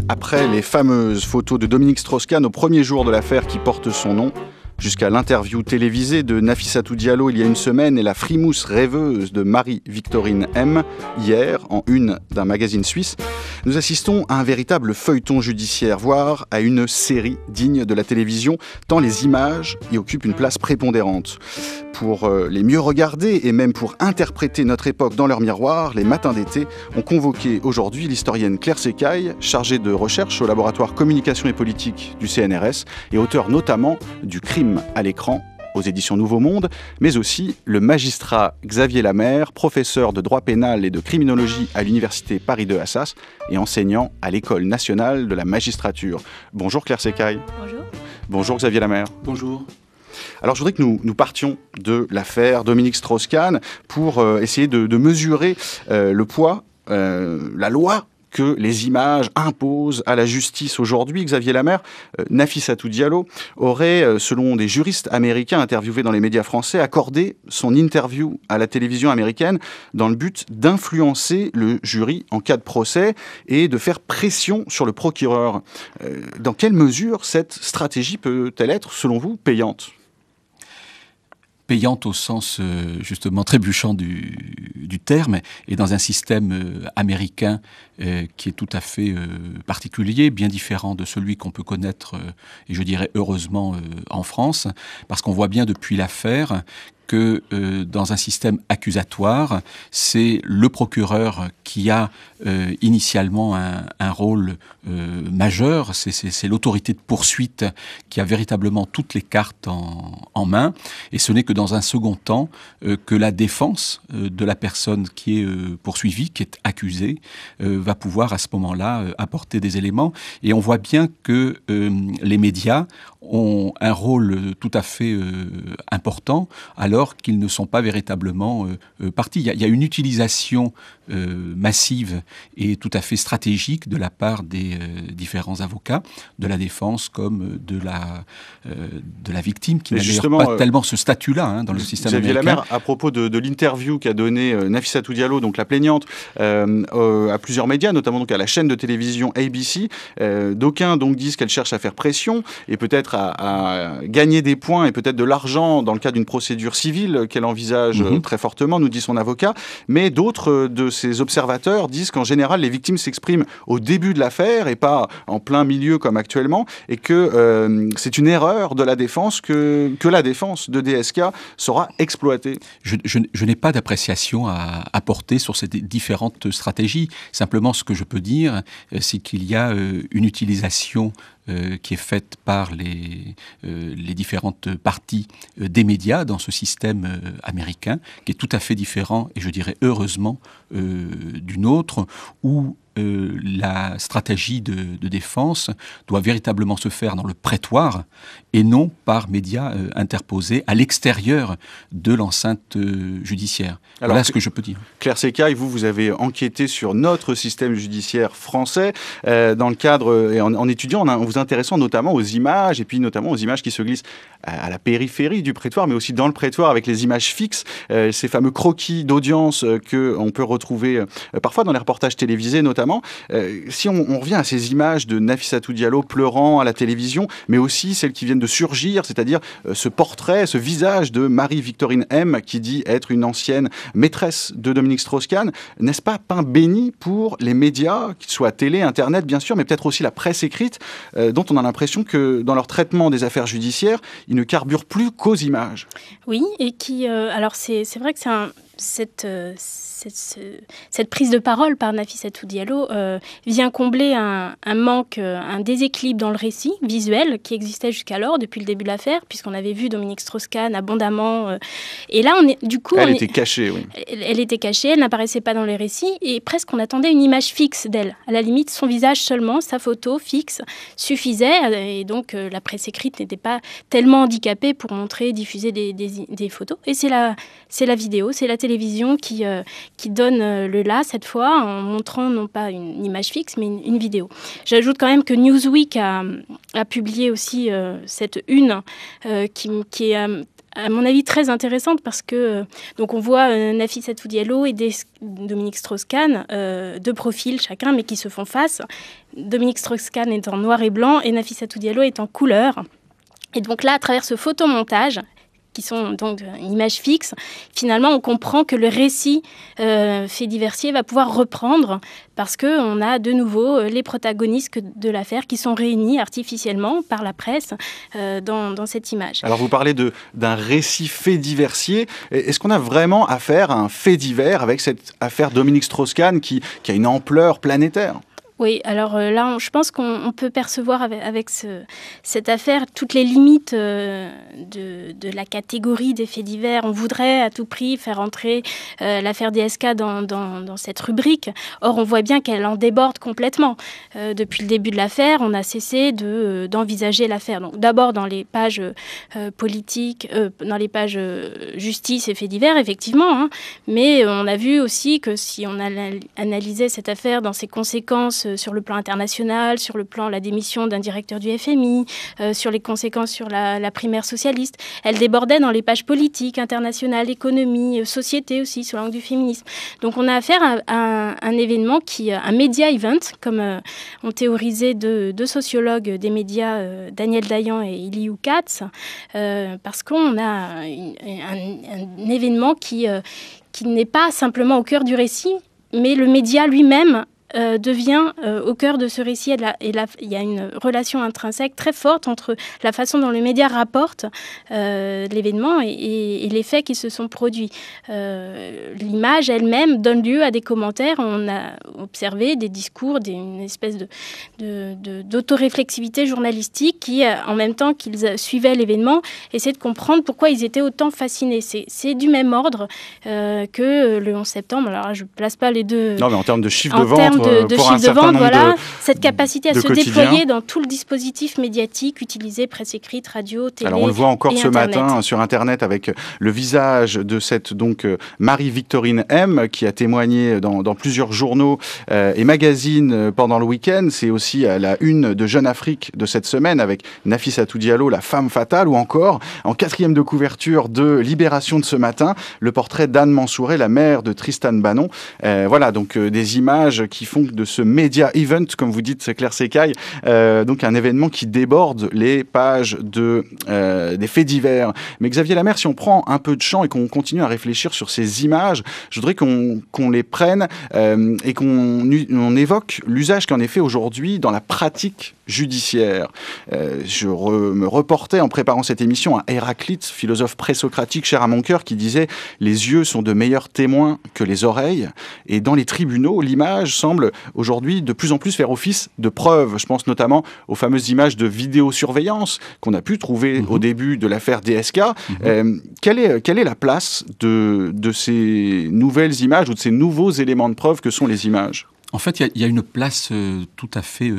Après les fameuses photos de Dominique Strauss-Kahn au premier jour de l'affaire qui porte son nom, jusqu'à l'interview télévisée de Nafissatou Diallo il y a une semaine et la frimousse rêveuse de Marie-Victorine M, hier, en une d'un magazine suisse, nous assistons à un véritable feuilleton judiciaire, voire à une série digne de la télévision, tant les images y occupent une place prépondérante. Pour les mieux regarder et même pour interpréter notre époque dans leur miroir, les matins d'été ont convoqué aujourd'hui l'historienne Claire Secaille, chargée de recherche au laboratoire communication et politique du CNRS et auteur notamment du Crime à l'écran aux éditions Nouveau Monde, mais aussi le magistrat Xavier Lamère, professeur de droit pénal et de criminologie à l'université Paris 2 Assas et enseignant à l'École nationale de la magistrature. Bonjour Claire Secaille. Bonjour. Bonjour Xavier Lamère. Bonjour. Alors je voudrais que nous partions de l'affaire Dominique Strauss-Kahn pour essayer de mesurer le poids, la loi que les images imposent à la justice aujourd'hui. Xavier Lamère, Nafissatou Diallo aurait, selon des juristes américains interviewés dans les médias français, accordé son interview à la télévision américaine dans le but d'influencer le jury en cas de procès et de faire pression sur le procureur. Dans quelle mesure cette stratégie peut-elle être, selon vous, payante ? Payante au sens justement trébuchant du terme, et dans un système américain qui est tout à fait particulier, bien différent de celui qu'on peut connaître, et je dirais heureusement, en France, parce qu'on voit bien depuis l'affaire que dans un système accusatoire, c'est le procureur qui a initialement un rôle majeur, c'est l'autorité de poursuite qui a véritablement toutes les cartes en main, et ce n'est que dans un second temps que la défense de la personne qui est poursuivie, qui est accusée, va pouvoir à ce moment-là apporter des éléments. Et on voit bien que les médias ont un rôle tout à fait important, alors qu'ils ne sont pas véritablement partis. Il y a une utilisation massive et tout à fait stratégique de la part des différents avocats, de la défense comme de la victime, qui n'a d'ailleurs pas tellement ce statut-là dans le système Xavier américain. Lamère, à propos de l'interview qu'a donnée Nafissatou Diallo, donc la plaignante, à plusieurs médias, notamment donc à la chaîne de télévision ABC, d'aucuns donc disent qu'elle cherche à faire pression et peut-être à gagner des points et peut-être de l'argent dans le cadre d'une procédure civile qu'elle envisage très fortement, nous dit son avocat. Mais d'autres de ces observateurs disent qu'en général, les victimes s'expriment au début de l'affaire et pas en plein milieu comme actuellement, et que c'est une erreur de la défense que la défense de DSK sera exploitée. Je n'ai pas d'appréciation à apporter sur ces différentes stratégies. Simplement, ce que je peux dire, c'est qu'il y a une utilisation qui est faite par les différentes parties des médias dans ce système américain, qui est tout à fait différent, et je dirais heureusement, d'une autre, où la stratégie de défense doit véritablement se faire dans le prétoire et non par médias interposés à l'extérieur de l'enceinte judiciaire. Alors, voilà ce que je peux dire. Claire Secaille, vous avez enquêté sur notre système judiciaire français dans le cadre, et en étudiant, en vous intéressant notamment aux images, et puis notamment aux images qui se glissent à la périphérie du prétoire, mais aussi dans le prétoire avec les images fixes, ces fameux croquis d'audience qu'on peut retrouver parfois dans les reportages télévisés notamment. Si on revient à ces images de Nafissatou Diallo pleurant à la télévision, mais aussi celles qui viennent de surgir, c'est-à-dire ce portrait, ce visage de Marie-Victorine M, qui dit être une ancienne maîtresse de Dominique Strauss-Kahn, n'est-ce pas pain béni pour les médias, qu'ils soient télé, internet bien sûr, mais peut-être aussi la presse écrite, dont on a l'impression que dans leur traitement des affaires judiciaires, ils ne carburent plus qu'aux images. Oui, et qui... alors c'est vrai que cette cette prise de parole par Nafissatou Diallo vient combler un manque, un déséquilibre dans le récit visuel qui existait jusqu'alors, depuis le début de l'affaire, puisqu'on avait vu Dominique Strauss-Kahn abondamment. Et là, elle était cachée, oui. Elle était cachée, elle n'apparaissait pas dans les récits, et presque on attendait une image fixe d'elle. À la limite, son visage seulement, sa photo fixe, suffisait, et donc la presse écrite n'était pas tellement handicapée pour montrer, diffuser des photos. Et c'est la vidéo, c'est la télévision qui donne le là, cette fois, en montrant non pas une image fixe, mais une vidéo. J'ajoute quand même que Newsweek a publié aussi cette une qui est à mon avis très intéressante parce que donc on voit Nafissatou Diallo et Dominique Strauss-Kahn de profil chacun, mais qui se font face. Dominique Strauss-Kahn est en noir et blanc et Nafissatou Diallo est en couleur. Et donc là, à travers ce photomontage, qui sont donc une image fixe, finalement, on comprend que le récit fait diversier va pouvoir reprendre parce qu'on a de nouveau les protagonistes de l'affaire qui sont réunis artificiellement par la presse dans cette image. Alors, vous parlez d'un récit fait diversier. Est-ce qu'on a vraiment affaire à un fait divers avec cette affaire Dominique Strauss-Kahn qui a une ampleur planétaire ? Oui, alors là, je pense qu'on peut percevoir avec cette affaire toutes les limites de la catégorie des faits divers. On voudrait à tout prix faire entrer l'affaire DSK dans cette rubrique. Or, on voit bien qu'elle en déborde complètement. Depuis le début de l'affaire, on a cessé d'envisager l'affaire. Donc, d'abord dans les pages politiques, dans les pages justice et faits divers, effectivement. Hein, mais on a vu aussi que si on analysait cette affaire dans ses conséquences sur le plan international, sur le plan de la démission d'un directeur du FMI, sur les conséquences sur la primaire socialiste. Elle débordait dans les pages politiques, internationales, économie, société aussi, sur l'angle du féminisme. Donc on a affaire à un événement un média event, comme ont théorisé deux sociologues des médias, Daniel Dayan et Iliou Katz, parce qu'on a un événement qui n'est pas simplement au cœur du récit, mais le média lui-même devient au cœur de ce récit. Il y a une relation intrinsèque très forte entre la façon dont le média rapporte l'événement et les faits qui se sont produits. L'image elle-même donne lieu à des commentaires. On a observé des discours, une espèce d'autoréflexivité journalistique qui, en même temps qu'ils suivaient l'événement, essaient de comprendre pourquoi ils étaient autant fascinés. C'est du même ordre que le 11 septembre. Alors je ne place pas les deux... Non, mais en termes de chiffre de vente... de chiffre de vente, voilà, cette capacité à se déployer dans tout le dispositif médiatique utilisé, presse écrite, radio, télé. Alors on le voit encore ce Internet. matin sur Internet avec le visage de cette Marie-Victorine M qui a témoigné dans plusieurs journaux et magazines pendant le week-end. C'est aussi à la une de Jeune Afrique de cette semaine avec Nafissatou Diallo, la femme fatale, ou encore en 4e de couverture de Libération de ce matin, le portrait d'Anne Mansouré, la mère de Tristan Banon. Voilà, donc des images qui font de ce média event, comme vous dites, Claire Secaille, donc un événement qui déborde les pages des faits divers. Mais Xavier Lamère, si on prend un peu de champ et qu'on continue à réfléchir sur ces images, je voudrais qu'on les prenne et qu'on évoque l'usage qu'en est fait aujourd'hui dans la pratique judiciaire. Je me reportais en préparant cette émission à Héraclite, philosophe présocratique cher à mon cœur, qui disait « Les yeux sont de meilleurs témoins que les oreilles ». Et dans les tribunaux, l'image semble aujourd'hui de plus en plus faire office de preuve. Je pense notamment aux fameuses images de vidéosurveillance qu'on a pu trouver au début de l'affaire DSK. Quelle est la place de ces nouvelles images ou de ces nouveaux éléments de preuve que sont les images ? En fait, il y a une place tout à fait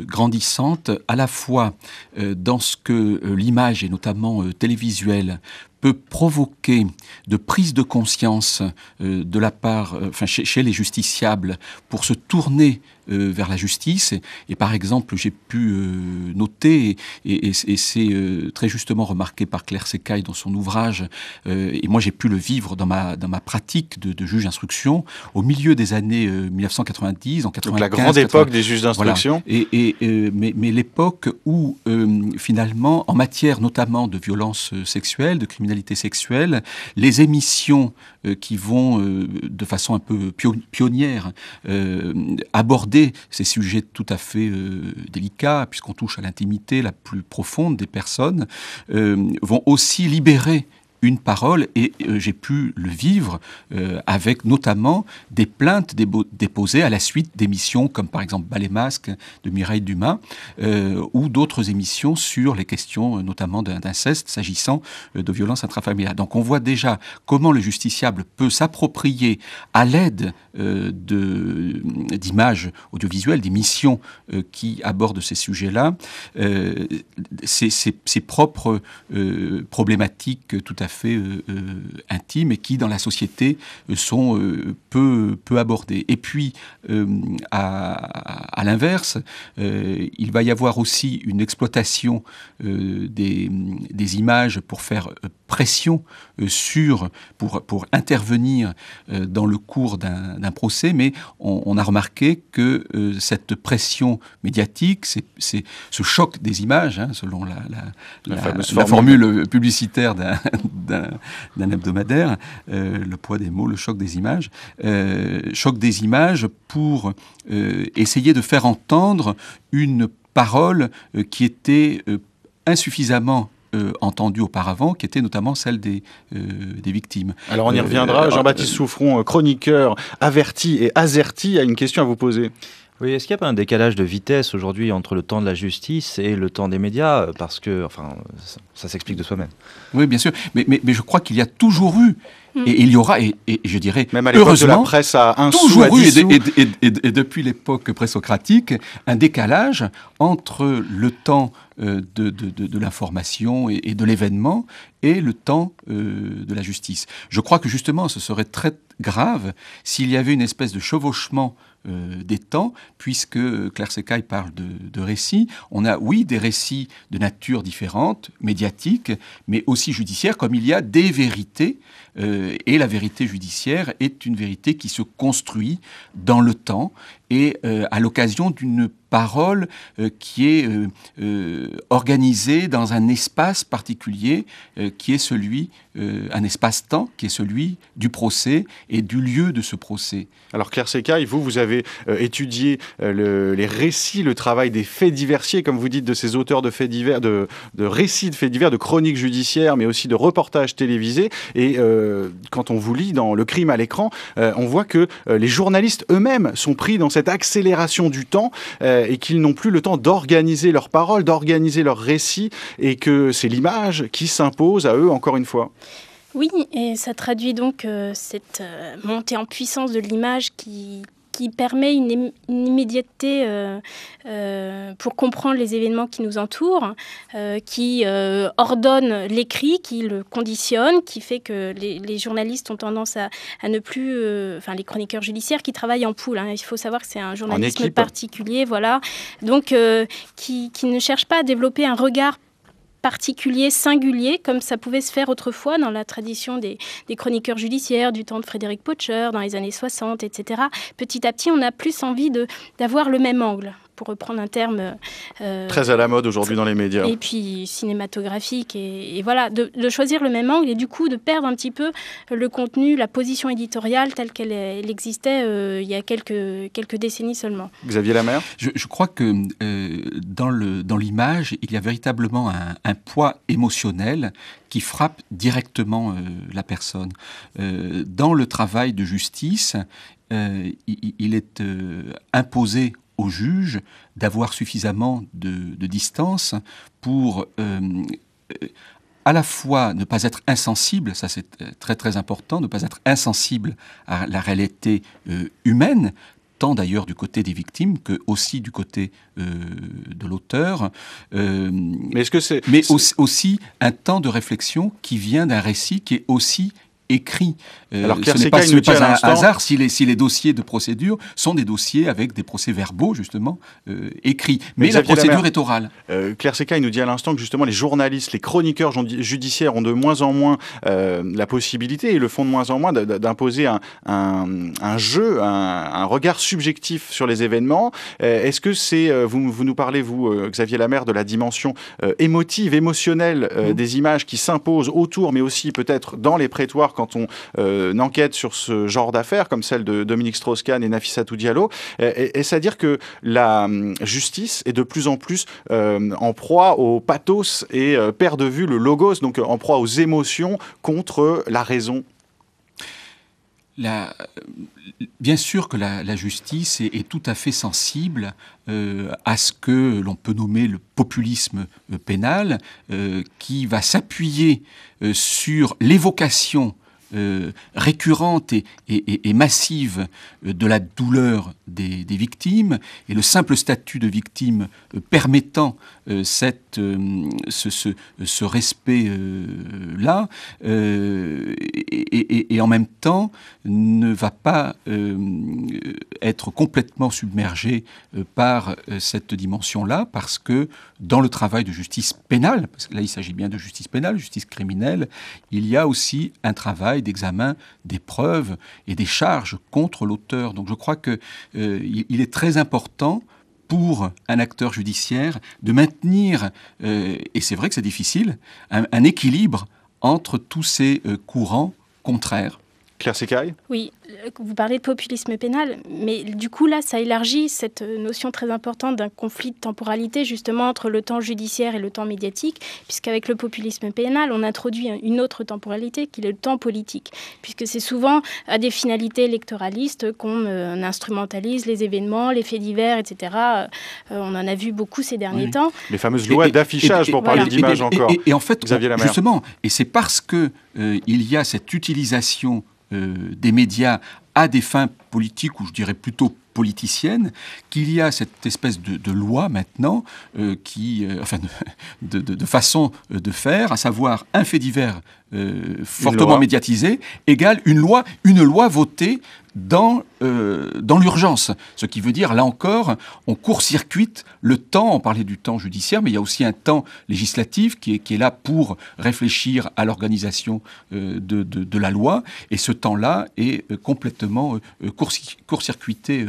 grandissante, à la fois dans ce que l'image, et notamment télévisuelle, peut provoquer de prise de conscience de la part, chez les justiciables, pour se tourner vers la justice. Et par exemple, j'ai pu noter, et c'est très justement remarqué par Claire Secaille dans son ouvrage, et moi j'ai pu le vivre dans ma pratique de juge d'instruction, au milieu des années 1990, en 95. Donc la grande époque des juges d'instruction. Voilà. Mais l'époque où, finalement, en matière notamment de violences sexuelles, de criminalité sexuelle, les émissions qui vont de façon un peu pionnière aborder ces sujets tout à fait délicats, puisqu'on touche à l'intimité la plus profonde des personnes, vont aussi libérer une parole, et j'ai pu le vivre avec notamment des plaintes déposées à la suite d'émissions comme par exemple Bas les masques de Mireille Dumas ou d'autres émissions sur les questions notamment d'inceste s'agissant de violences intrafamiliales. Donc on voit déjà comment le justiciable peut s'approprier à l'aide d'images audiovisuelles, d'émissions qui abordent ces sujets-là, ses propres problématiques tout à fait intimes et qui, dans la société, sont peu abordées. Et puis, à l'inverse, il va y avoir aussi une exploitation des images pour faire pression pour intervenir dans le cours d'un procès, mais on a remarqué que cette pression médiatique, c'est ce choc des images, selon la formule publicitaire d'un hebdomadaire, le poids des mots, le choc des images pour essayer de faire entendre une parole qui était insuffisamment entendue auparavant, qui était notamment celle des victimes. Alors on y reviendra. Jean-Baptiste Souffron, chroniqueur, averti et azerti, a une question à vous poser. Oui, est-ce qu'il n'y a pas un décalage de vitesse aujourd'hui entre le temps de la justice et le temps des médias ? Parce que, enfin, ça s'explique de soi-même. Oui, bien sûr. Mais je crois qu'il y a toujours eu, et il y aura, et je dirais, même à l'époque de la presse à 1 sou, à 10 sous. Et depuis l'époque présocratique, un décalage entre le temps de l'information et de l'événement et le temps de la justice. Je crois que justement, ce serait très grave s'il y avait une espèce de chevauchement des temps, puisque Claire Secaille parle de récits. On a, oui, des récits de nature différente, médiatiques, mais aussi judiciaires, comme il y a des vérités. Et la vérité judiciaire est une vérité qui se construit dans le temps et à l'occasion d'une parole qui est organisée dans un espace particulier qui est celui, un espace-temps qui est celui du procès et du lieu de ce procès. Alors Claire Secaille, vous avez étudié les récits, le travail des faits diversiers, comme vous dites, de ces auteurs de faits divers, de récits de faits divers, de chroniques judiciaires, mais aussi de reportages télévisés. Et quand on vous lit dans Le crime à l'écran, on voit que les journalistes eux-mêmes sont pris dans cette accélération du temps et qu'ils n'ont plus le temps d'organiser leurs paroles, d'organiser leurs récits, et que c'est l'image qui s'impose à eux encore une fois. Oui, et ça traduit donc cette montée en puissance de l'image qui permet une immédiateté pour comprendre les événements qui nous entourent, qui ordonne l'écrit, qui le conditionne, qui fait que les journalistes ont tendance à ne plus... les chroniqueurs judiciaires qui travaillent en poule. Il faut savoir que c'est un journalisme particulier, voilà. Donc, qui ne cherche pas à développer un regard particulier, singulier, comme ça pouvait se faire autrefois dans la tradition des chroniqueurs judiciaires du temps de Frédéric Potcher, dans les années 60, etc. Petit à petit, on a plus envie d'avoir le même angle, pour reprendre un terme... très à la mode aujourd'hui dans les médias. Et puis cinématographique, et voilà, de choisir le même angle et du coup de perdre un petit peu le contenu, la position éditoriale telle qu'elle existait il y a quelques décennies seulement. Xavier Lamère ? Je crois que dans l'image, il y a véritablement un poids émotionnel qui frappe directement la personne. Dans le travail de justice, il est imposé au juge d'avoir suffisamment de distance pour à la fois ne pas être insensible, ça c'est très très important, ne pas être insensible à la réalité humaine, tant d'ailleurs du côté des victimes que aussi du côté de l'auteur. Mais est-ce que aussi un temps de réflexion qui vient d'un récit qui est aussi écrit. Alors, ce n'est pas un hasard si les dossiers de procédure sont des dossiers avec des procès-verbaux, justement, écrits. Mais la procédure est orale. Claire Secaille nous dit à l'instant que, justement, les journalistes, les chroniqueurs judiciaires ont de moins en moins la possibilité, et le font de moins en moins, d'imposer un jeu, un regard subjectif sur les événements. Est-ce que c'est... Vous nous parlez, vous, Xavier Lamère, de la dimension émotive, émotionnelle des images qui s'imposent autour, mais aussi peut-être dans les prétoires, quand on enquête sur ce genre d'affaires, comme celle de Dominique Strauss-Kahn et Nafissatou Diallo. Est-ce à dire que la justice est de plus en plus en proie au pathos et perd de vue le logos, donc en proie aux émotions contre la raison? Bien sûr que la justice est tout à fait sensible à ce que l'on peut nommer le populisme pénal, qui va s'appuyer sur l'évocation récurrente et massive de la douleur des victimes, et le simple statut de victime permettant ce respect-là, et en même temps ne va pas être complètement submergé par cette dimension-là, parce que dans le travail de justice pénale, parce que là il s'agit bien de justice pénale, justice criminelle, il y a aussi un travail d'examen des preuves et des charges contre l'auteur. Donc je crois que il est très important pour un acteur judiciaire de maintenir, et c'est vrai que c'est difficile, un équilibre entre tous ces courants contraires. Claire Secaille ? Oui, vous parlez de populisme pénal, mais du coup là, ça élargit cette notion très importante d'un conflit de temporalité justement entre le temps judiciaire et le temps médiatique, puisqu'avec le populisme pénal, on introduit une autre temporalité qui est le temps politique, puisque c'est souvent à des finalités électoralistes qu'on instrumentalise les événements, les faits divers, etc. On en a vu beaucoup ces derniers temps. Les fameuses lois d'affichage, pour parler d'image encore. Et en fait, Xavier Lamère. Justement, et c'est parce que il y a cette utilisation des médias à des fins politiques, ou je dirais plutôt politiciennes, qu'il y a cette espèce de loi maintenant, de façon de faire, à savoir un fait divers fortement médiatisé égale une loi votée dans l'urgence. Ce qui veut dire, là encore, on court-circuite le temps. On parlait du temps judiciaire, mais il y a aussi un temps législatif qui est là pour réfléchir à l'organisation de la loi. Et ce temps-là est complètement court-circuité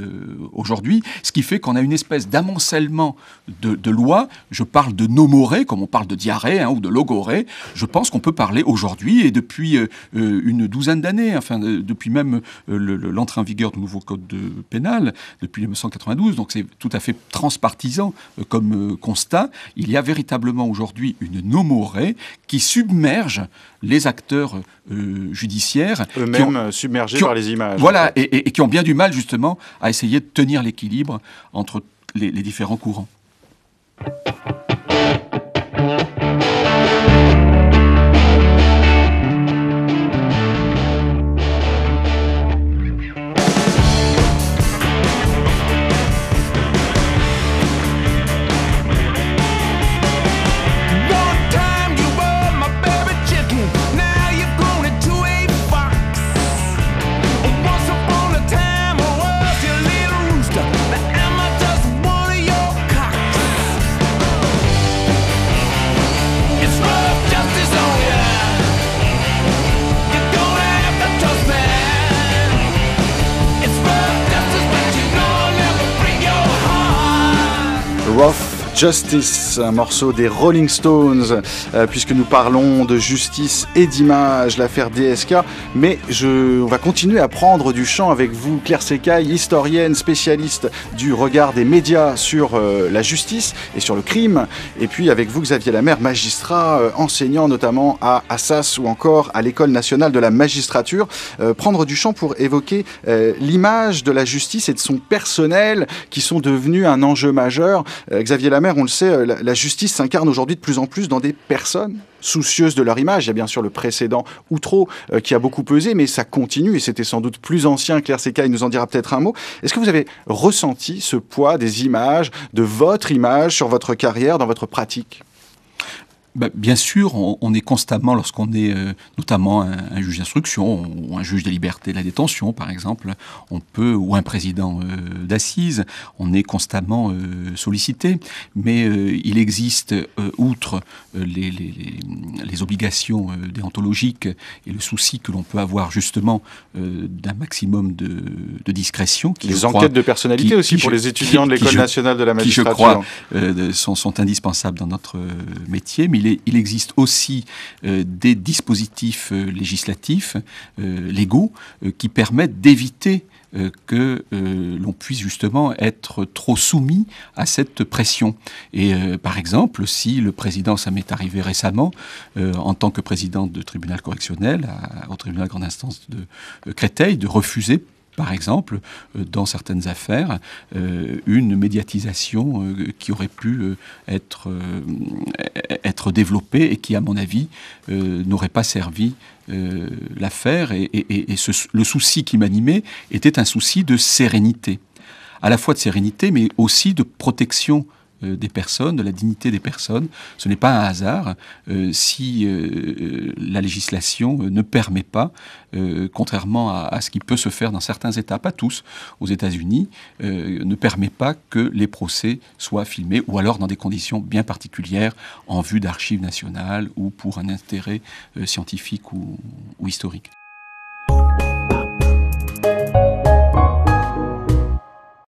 aujourd'hui. Ce qui fait qu'on a une espèce d'amoncellement de lois. Je parle de nomorée, comme on parle de diarrhée ou de logorée. Je pense qu'on peut parler aujourd'hui, et depuis une douzaine d'années, enfin depuis même l'entrée en vigueur du nouveau code pénal, depuis 1992, donc c'est tout à fait transpartisan comme constat. Il y a véritablement aujourd'hui une nomorée qui submerge les acteurs judiciaires. Eux-mêmes submergés par les images. Voilà, et qui ont bien du mal justement à essayer de tenir l'équilibre entre les différents courants. Justice, un morceau des Rolling Stones, puisque nous parlons de justice et d'image, l'affaire DSK. Mais on va continuer à prendre du champ avec vous, Claire Secaille, historienne, spécialiste du regard des médias sur la justice et sur le crime. Et puis avec vous, Xavier Lamère, magistrat, enseignant notamment à Assas ou encore à l'École nationale de la magistrature. Prendre du champ pour évoquer l'image de la justice et de son personnel qui sont devenus un enjeu majeur. Xavier Lamère, on le sait, la justice s'incarne aujourd'hui de plus en plus dans des personnes soucieuses de leur image. Il y a bien sûr le précédent Outreau qui a beaucoup pesé, mais ça continue et c'était sans doute plus ancien. Claire Secaille nous en dira peut-être un mot. Est-ce que vous avez ressenti ce poids des images, de votre image sur votre carrière, dans votre pratique ? Bien sûr, on est constamment, lorsqu'on est notamment un juge d'instruction ou un juge des libertés de la détention, par exemple, ou un président d'assises, on est constamment sollicité. Mais il existe, outre les obligations déontologiques et le souci que l'on peut avoir justement d'un maximum de discrétion. Les enquêtes de personnalité aussi pour les étudiants de l'École nationale de la magistrature. Qui, je crois, sont indispensables dans notre métier. Mais il il existe aussi des dispositifs législatifs, légaux, qui permettent d'éviter que l'on puisse justement être trop soumis à cette pression. Et par exemple, si le président, ça m'est arrivé récemment, en tant que président de tribunal correctionnel au tribunal grande instance de Créteil, de refuser par exemple, dans certaines affaires, une médiatisation qui aurait pu être développée et qui, à mon avis, n'aurait pas servi l'affaire. Et le souci qui m'animait était un souci de sérénité. À la fois de sérénité, mais aussi de protection des personnes, de la dignité des personnes. Ce n'est pas un hasard si la législation ne permet pas, contrairement à ce qui peut se faire dans certains États, pas tous, aux États-Unis, ne permet pas que les procès soient filmés, ou alors dans des conditions bien particulières, en vue d'archives nationales ou pour un intérêt scientifique ou historique.